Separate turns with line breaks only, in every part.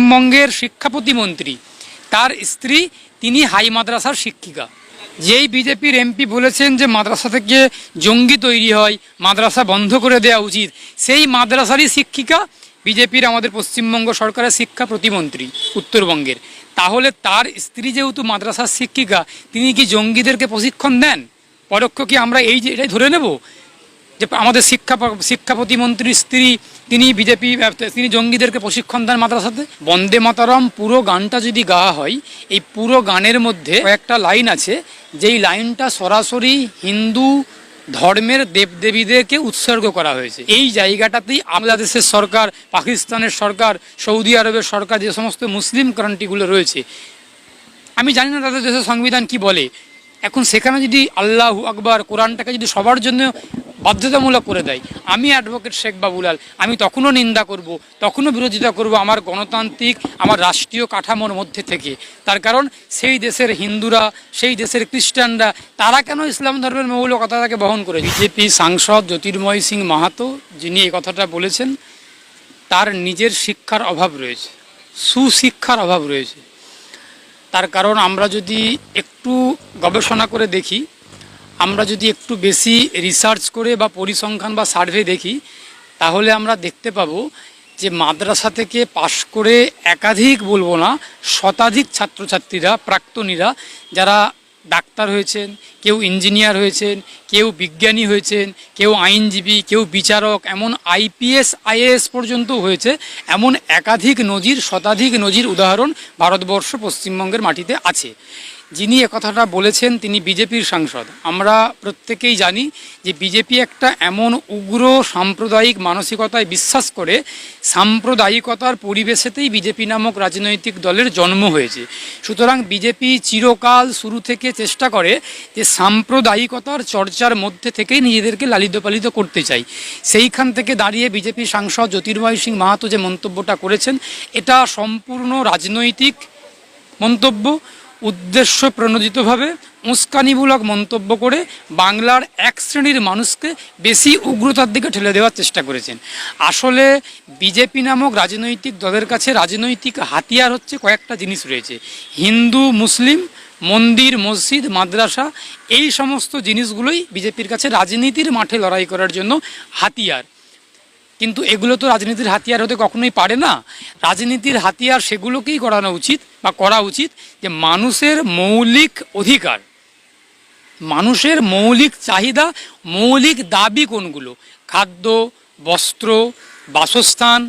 পশ্চিমবঙ্গের শিক্ষা প্রতিমন্ত্রী, তার স্ত্রী তিনি হাই মাদ্রাসার শিক্ষিকা। যেই বিজেপির এমপি বলেছেন যে মাদ্রাসা থেকে জঙ্গি তৈরি হয়, মাদ্রাসা বন্ধ করে দেওয়া উচিত, সেই মাদ্রাসারই শিক্ষিকা বিজেপির আমাদের পশ্চিমবঙ্গ সরকারের শিক্ষা প্রতিমন্ত্রী উত্তরবঙ্গের। তাহলে তার স্ত্রী যেহেতু মাদ্রাসার শিক্ষিকা, তিনি কি জঙ্গিদেরকে প্রশিক্ষণ দেন? পরোক্ষ কি আমরা এটাই ধরে নেব যে আমাদের শিক্ষা প্রতিমন্ত্রীর স্ত্রী তিনি তিনি জঙ্গিদেরকে প্রশিক্ষণ দেন মাদ্রাসাতে? বন্দে মাতরম পুরো গানটা যদি গাওয়া হয়, এই পুরো গানের মধ্যে একটা লাইন আছে, যেই লাইনটা সরাসরি হিন্দু ধর্মের দেবদেবীদেরকে উৎসর্গ করা হয়েছে। এই জায়গাটাতেই বাংলাদেশের সরকার, পাকিস্তানের সরকার, সৌদি আরবের সরকার, যে সমস্ত মুসলিম কান্ট্রিগুলো রয়েছে, আমি জানি না তাদের দেশের সংবিধান কি বলে, এখন সেখানে যদি আল্লাহু আকবার কোরআনটাকে যদি সবার জন্য বাধ্যতামূলক করে দেয়, আমি অ্যাডভোকেট শেখ বাবুলাল, আমি তখনও নিন্দা করব, তখনও বিরোধিতা করব আমার গণতান্ত্রিক, আমার রাষ্ট্রীয় কাঠামোর মধ্যে থেকে। তার কারণ সেই দেশের হিন্দুরা, সেই দেশের খ্রিস্টানরা, তারা কেন ইসলাম ধর্মের মৌলিকতাটাকে বহন করে? বিজেপি সাংসদ জ্যোতির্ময় সিং মাহাতো যিনি এই কথাটা বলেছেন, তার নিজের শিক্ষার অভাব রয়েছে, সুশিক্ষার অভাব রয়েছে। তার কারণ আমরা যদি একটু গবেষণা করে দেখি, আমরা যদি একটু বেশি রিসার্চ করে বা পরিসংখ্যান বা সার্ভে দেখি, তাহলে আমরা দেখতে পাবো যে মাদ্রাসা থেকে পাশ করে একাধিক বলবো না, শতাধিক ছাত্রছাত্রীরা, প্রাক্তনীরা, যারা ডাক্তার হয়েছেন, কেউ ইঞ্জিনিয়ার হয়েছেন, কেউ বিজ্ঞানী হয়েছেন, কেউ আইনজীবী, কেউ বিচারক, এমন আইপিএস আইএএস পর্যন্ত হয়েছে, এমন একাধিক নজির, শতাধিক নজির উদাহরণ ভারতবর্ষ, পশ্চিমবঙ্গের মাটিতে আছে। যিনি একথাটা বলেছেন তিনি বিজেপির সাংসদ। আমরা প্রত্যেকেই জানি যে বিজেপি একটা এমন উগ্র সাম্প্রদায়িক মানসিকতায় বিশ্বাস করে, সাম্প্রদায়িকতার পরিবেশেতেই বিজেপি নামক রাজনৈতিক দলের জন্ম হয়েছে। সুতরাং বিজেপি চিরকাল শুরু থেকে চেষ্টা করে যে সাম্প্রদায়িকতার চর্চার মধ্যে থেকেই নিজেদেরকে লালিত পালিত করতে চাই। সেইখান থেকে দাঁড়িয়ে বিজেপি সাংসদ জ্যোতির্ময় সিং মাহাতো যে মন্তব্যটা করেছেন, এটা সম্পূর্ণ রাজনৈতিক মন্তব্য, উদ্দেশ্য প্রণোদিতভাবে উস্কানিমূলক মন্তব্য করে বাংলার এক শ্রেণীর মানুষকে বেশি উগ্রতার দিকে ঠেলে দেওয়ার চেষ্টা করেছেন। আসলে বিজেপি নামক রাজনৈতিক দলের কাছে রাজনৈতিক হাতিয়ার হচ্ছে কয়েকটা জিনিস রয়েছে: হিন্দু, মুসলিম, মন্দির, মসজিদ, মাদ্রাসা, এই সমস্ত জিনিসগুলোই বিজেপির কাছে রাজনীতির মাঠে লড়াই করার জন্য হাতিয়ার। কিন্তু এগুলো তো রাজনীতির হাতিয়ার হতে কখনোই পারে না। রাজনীতির হাতিয়ার সেগুলোকেই করানো উচিত বা করা উচিত যে মানুষের মৌলিক অধিকার, মানুষের মৌলিক চাহিদা, মৌলিক দাবি কোনগুলো, খাদ্য, বস্ত্র, বাসস্থান,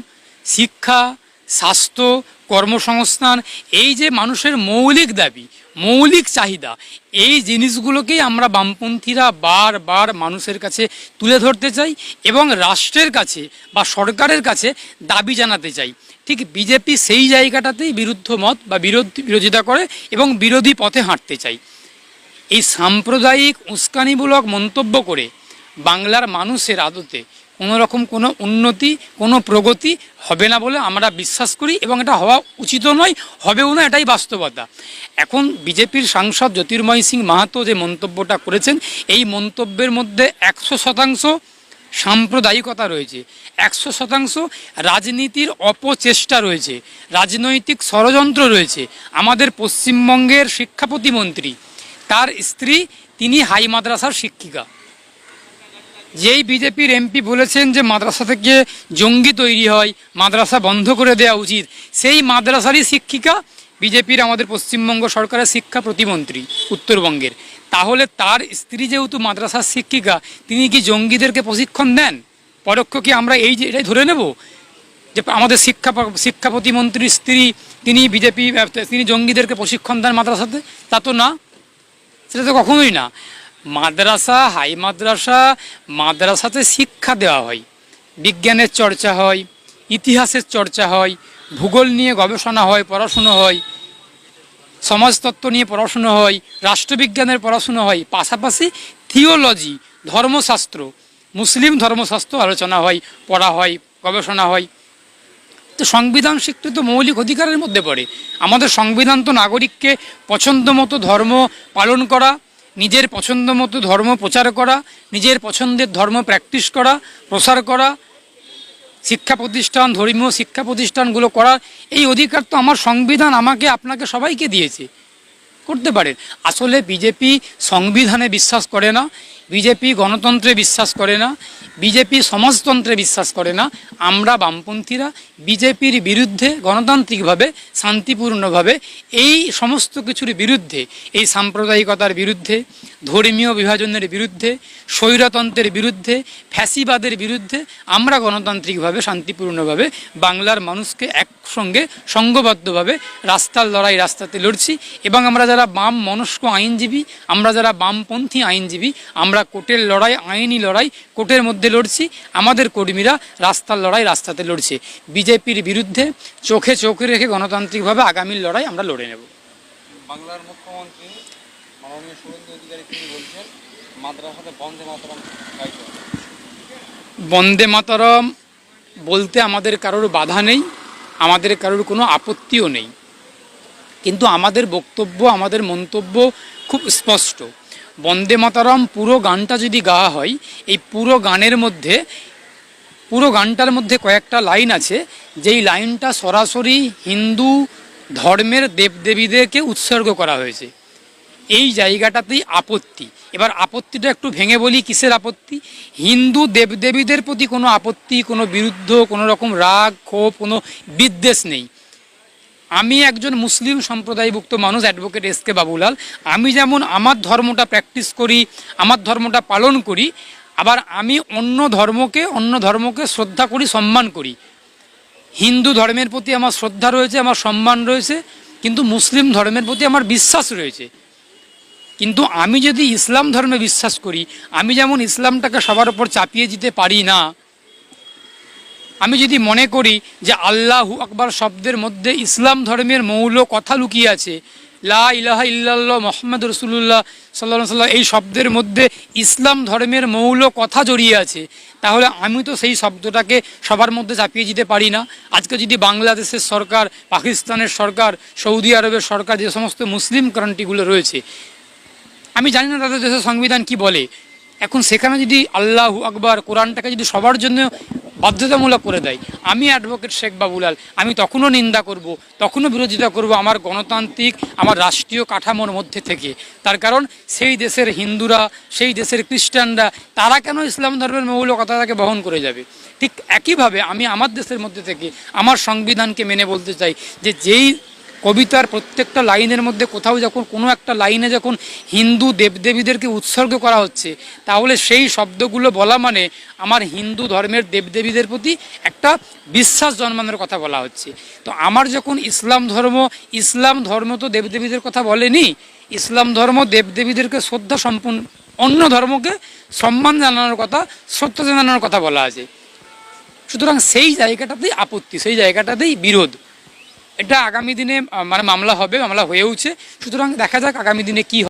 শিক্ষা, স্বাস্থ্য, কর্মসংস্থান, এই যে মানুষের মৌলিক দাবি, মৌলিক চাহিদা, এই জিনিসগুলোকেই আমরা বামপন্থীরা বারবার মানুষের কাছে তুলে ধরতে চাই এবং রাষ্ট্রের কাছে বা সরকারের কাছে দাবি জানাতে চাই। ঠিক বিজেপি সেই জায়গাটাতেই বিরুদ্ধ মত বা বিরোধিতা করে এবং বিরোধী পথে হাঁটতে চাই। এই সাম্প্রদায়িক উস্কানিমূলক মন্তব্য করে বাংলার মানুষের আদতে কোনো রকম কোনো উন্নতি, কোনো প্রগতি হবে না বলে আমরা বিশ্বাস করি এবং এটা হওয়া উচিতও নয়, হবেও না, এটাই বাস্তবতা। এখন বিজেপির সাংসদ জ্যোতির্ময় সিং মাহাতো যে মন্তব্যটা করেছেন, এই মন্তব্যের মধ্যে 100% সাম্প্রদায়িকতা রয়েছে, 100% রাজনীতির অপচেষ্টা রয়েছে, রাজনৈতিক ষড়যন্ত্র রয়েছে। আমাদের পশ্চিমবঙ্গের শিক্ষা প্রতিমন্ত্রী, তার স্ত্রী তিনি হাই মাদ্রাসার শিক্ষিকা। যেই বিজেপির এমপি বলেছেন যে মাদ্রাসা থেকে জঙ্গি তৈরি হয়, মাদ্রাসা বন্ধ করে দেওয়া উচিত, সেই মাদ্রাসারই শিক্ষিকা বিজেপির আমাদের পশ্চিমবঙ্গ সরকারের শিক্ষা প্রতিমন্ত্রী উত্তরবঙ্গের। তাহলে তার স্ত্রী যেহেতু মাদ্রাসার শিক্ষিকা, তিনি কি জঙ্গিদেরকে প্রশিক্ষণ দেন? পরোক্ষ কি আমরা এটাই ধরে নেব যে আমাদের শিক্ষা প্রতিমন্ত্রীর স্ত্রী তিনি জঙ্গিদেরকে প্রশিক্ষণ দেন মাদ্রাসাতে? তা তো না, সেটা তো কখনোই না। মাদ্রাসা, হাই মাদ্রাসাতে শিক্ষা দেওয়া হয়, বিজ্ঞানের চর্চা হয়, ইতিহাসের চর্চা হয়, ভূগোল নিয়ে গবেষণা হয়, পড়াশুনো হয়, সমাজতত্ত্ব নিয়ে পড়াশুনো হয়, রাষ্ট্রবিজ্ঞানের পড়াশুনো হয়, পাশাপাশি থিওলজি, ধর্মশাস্ত্র, মুসলিম ধর্মশাস্ত্র আলোচনা হয়, পড়া হয়, গবেষণা হয়। তো সংবিধান স্বীকৃত মৌলিক অধিকারের মধ্যে পড়ে। আমাদের সংবিধান তো নাগরিককে পছন্দ মতো ধর্ম পালন করা, নিজের পছন্দ মতো ধর্ম প্রচার করা, নিজের পছন্দের ধর্ম প্র্যাকটিস করা, প্রসার করা, শিক্ষা প্রতিষ্ঠান, ধর্মীয় শিক্ষা প্রতিষ্ঠানগুলো করার এই অধিকার তো আমার সংবিধান আমাকে আপনাকে সবাইকে দিয়েছে, করতে পারেন। আসলে বিজেপি সংবিধানে বিশ্বাস করে না, বিজেপি গণতন্ত্রে বিশ্বাস করে না, বিজেপি সমাজতন্ত্রে বিশ্বাস করে না। আমরা বামপন্থীরা বিজেপির বিরুদ্ধে গণতান্ত্রিকভাবে শান্তিপূর্ণভাবে এই সমস্ত কিছুর বিরুদ্ধে, এই সাম্প্রদায়িকতার বিরুদ্ধে, ধর্মীয় বিভাজনের বিরুদ্ধে, স্বৈরতন্ত্রের বিরুদ্ধে, ফ্যাসিবাদের বিরুদ্ধে আমরা গণতান্ত্রিকভাবে শান্তিপূর্ণভাবে বাংলার মানুষকে একসঙ্গে সংঘবদ্ধভাবে রাস্তার লড়াই রাস্তাতে লড়ছি। এবং আমরা যারা বাম মনস্ক আইনজীবী, আমরা যারা বামপন্থী আইনজীবী, আমরা কোর্টের লড়াই, আইনি লড়াই কোর্টের মধ্যে লড়ছি। আমাদের কর্মীরা রাস্তার লড়াই রাস্তাতে লড়ছে। বিজেপির বিরুদ্ধে চোখে চোখ রেখে গণতান্ত্রিকভাবে আগামী লড়াই আমরা লড়ে নেব।
বাংলার মুখ্যমন্ত্রী মাননীয় শুভেন্দু অধিকারী তিনি বলছেন মাদ্রাসাতে বন্দে মাতরম গাইতে হবে।
বন্দে মাতরম বলতে আমাদের কারোর বাধা নেই, আমাদের কারোর কোনো আপত্তিও নেই, কিন্তু আমাদের বক্তব্য, আমাদের মন্তব্য খুব স্পষ্ট। বন্দে মাতরম পুরো গানটা যদি গাওয়া হয়, এই পুরো গানটার মধ্যে কয়েকটা লাইন আছে, যেই লাইনটা সরাসরি হিন্দু ধর্মের দেবদেবীদেরকে উৎসর্গ করা হয়েছে। এই জায়গাটাতেই আপত্তি। এবার আপত্তিটা একটু ভেঙে বলি, কিসের আপত্তি? হিন্দু দেবদেবীদের প্রতি কোনো আপত্তি, কোনো বিরুদ্ধ, কোনো রকম রাগ, ক্ষোভ, কোনো বিদ্বেষ নেই। আমি একজন মুসলিম সম্প্রদায়ভুক্ত মানুষ, অ্যাডভোকেট এস.কে. বাবুলাল। আমি যেমন আমার ধর্মটা প্র্যাকটিস করি, আমার ধর্মটা পালন করি, আবার আমি অন্য ধর্মকে শ্রদ্ধা করি, সম্মান করি। হিন্দু ধর্মের প্রতি আমার শ্রদ্ধা রয়েছে, আমার সম্মান রয়েছে, কিন্তু মুসলিম ধর্মের প্রতি আমার বিশ্বাস রয়েছে। কিন্তু আমি যদি ইসলাম ধর্মে বিশ্বাস করি, আমি যেমন ইসলামটাকে সবার ওপর চাপিয়ে দিতে পারি না। আমি যদি মনে করি যে আল্লাহু আকবার শব্দের মধ্যে ইসলাম ধর্মের মৌল কথা লুকিয়ে আছে, লা ইলাহা ইল্লাল্লাহ মুহাম্মাদুর রাসূলুল্লাহ সাল্লাল্লাহু আলাইহি ওয়াসাল্লাম, এই শব্দের মধ্যে ইসলাম ধর্মের মৌল কথা জড়িয়ে আছে, তাহলে আমি তো সেই শব্দটাকে সবার মধ্যে চাপিয়ে দিতে পারি না। আজকে যদি বাংলাদেশের সরকার, পাকিস্তানের সরকার, সৌদি আরবের সরকার, যে সমস্ত মুসলিম কান্ট্রিগুলো রয়েছে, আমি জানি না তাদের দেশের সংবিধান কি বলে, এখন সেখানে যদি আল্লাহু আকবার কোরআনটাকে যদি সবার জন্য বাধ্যতামূলক করে দেয়, আমি অ্যাডভোকেট শেখ বাবুলাল, আমি তখনও নিন্দা করব, তখনও বিরোধিতা করব আমার গণতান্ত্রিক, আমার রাষ্ট্রীয় কাঠামোর মধ্যে থেকে। তার কারণ সেই দেশের হিন্দুরা, সেই দেশের খ্রিস্টানরা, তারা কেন ইসলাম ধর্মের মৌল কথাটাকে বহন করে যাবে? ঠিক একইভাবে আমি আমার দেশের মধ্যে থেকে আমার সংবিধানকে মেনে বলতে চাই যে যেই কবিতার প্রত্যেকটা লাইনের মধ্যে কোথাও যখন কোনো একটা লাইনে যখন হিন্দু দেবদেবীদেরকে উৎসর্গ করা হচ্ছে, তাহলে সেই শব্দগুলো বলা মানে আমার হিন্দু ধর্মের দেবদেবীদের প্রতি একটা বিশ্বাস জন্মানোর কথা বলা হচ্ছে। তো আমার যখন ইসলাম ধর্ম তো দেবদেবীদের কথা বলেনি, ইসলাম ধর্ম দেবদেবীদেরকে শ্রদ্ধা সম্পূর্ণ, অন্য ধর্মকে সম্মান জানানোর কথা, শ্রদ্ধা জানানোর কথা বলা আছে। সুতরাং সেই জায়গাটাতেই আপত্তি, সেই জায়গাটাতেই বিরোধ। এটা আগামী দিনে মামলা হবে, মামলা হয়েওছে। সুতরাং দেখা যাক আগামী দিনে কি হয়।